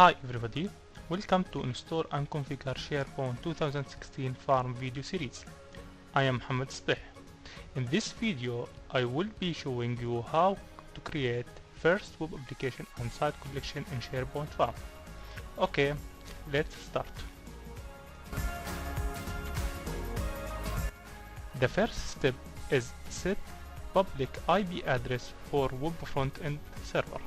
Hi everybody, welcome to install and configure SharePoint 2016 Farm video series. I am Mohammed Sbeh. In this video, I will be showing you how to create first web application and site collection in SharePoint Farm. Okay, let's start. The first step is set public IP address for web front-end server.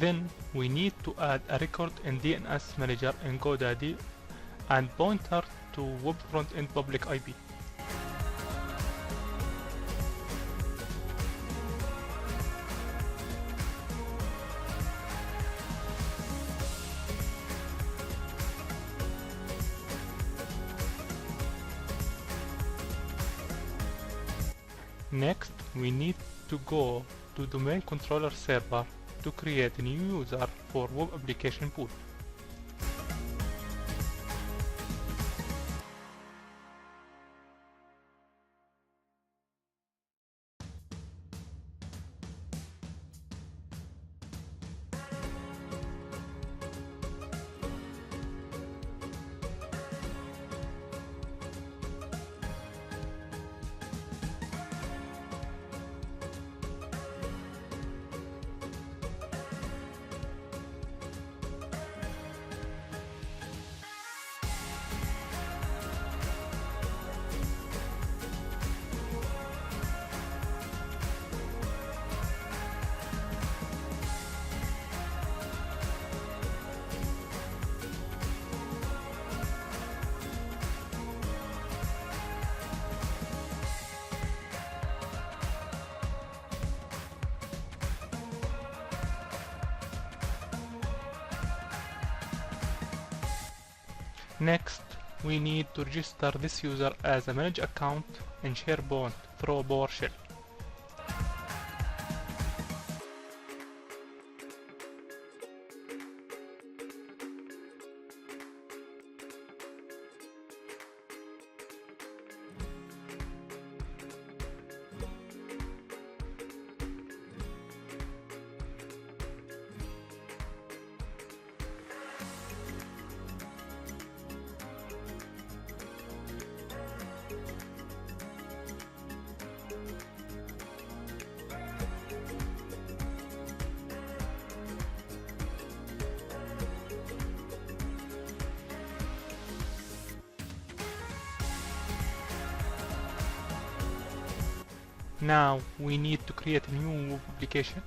Then we need to add a record in DNS Manager in GoDaddy and pointer to web front-end public IP. Next, we need to go to Domain Controller Server to create a new user for Web Application Pool. Next, we need to register this user as a managed account in SharePoint through PowerShell. Now we need to create a new web application.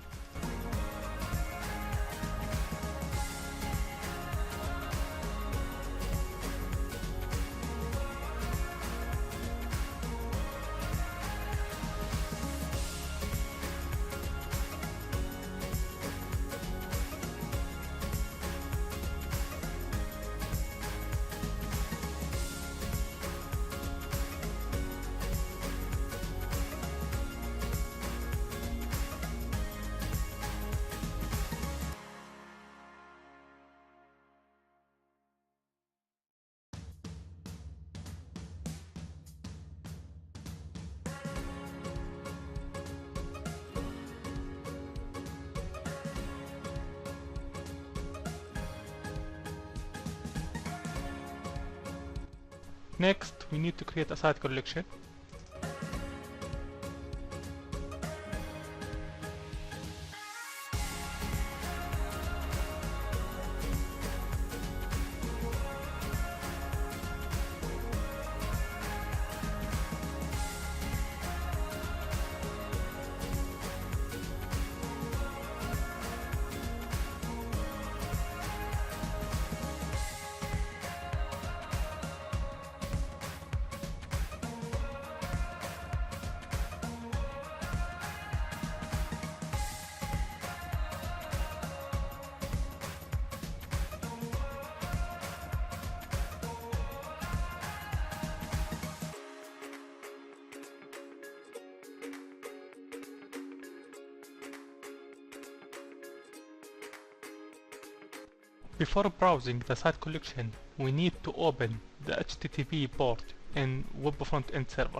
Next, we need to create a site collection. Before browsing the site collection, we need to open the HTTP port in Web Front-End Server.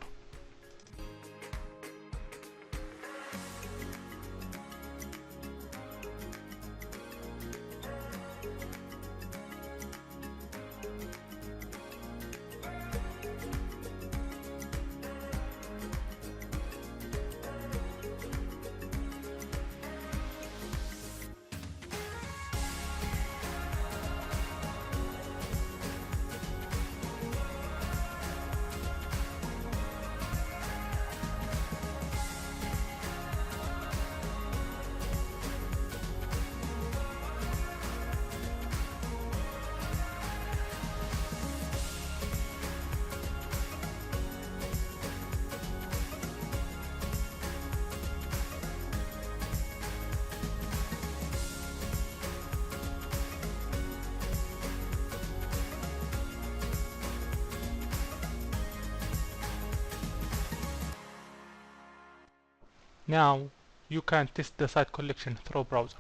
Now you can test the site collection through browser.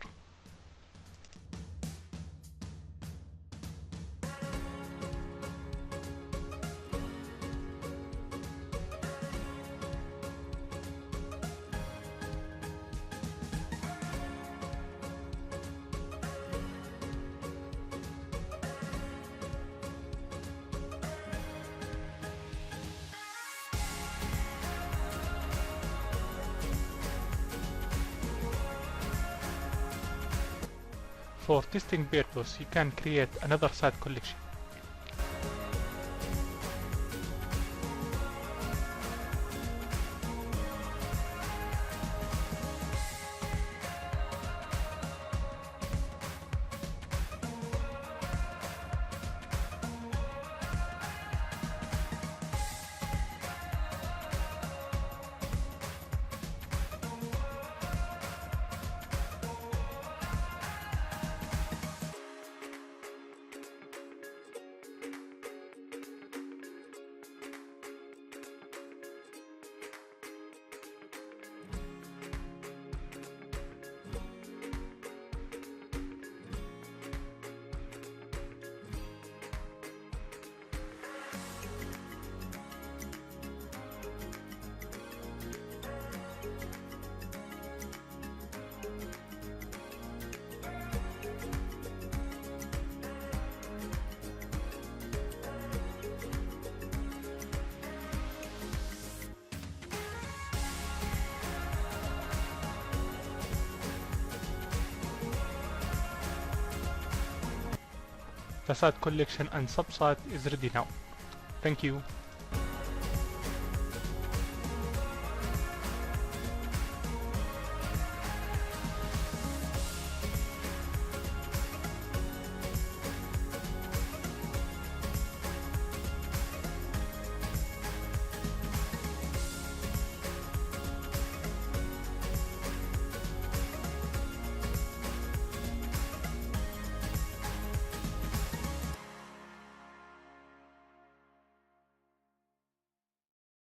For testing purpose, you can create another site collection. The site collection and subsite is ready now. Thank you.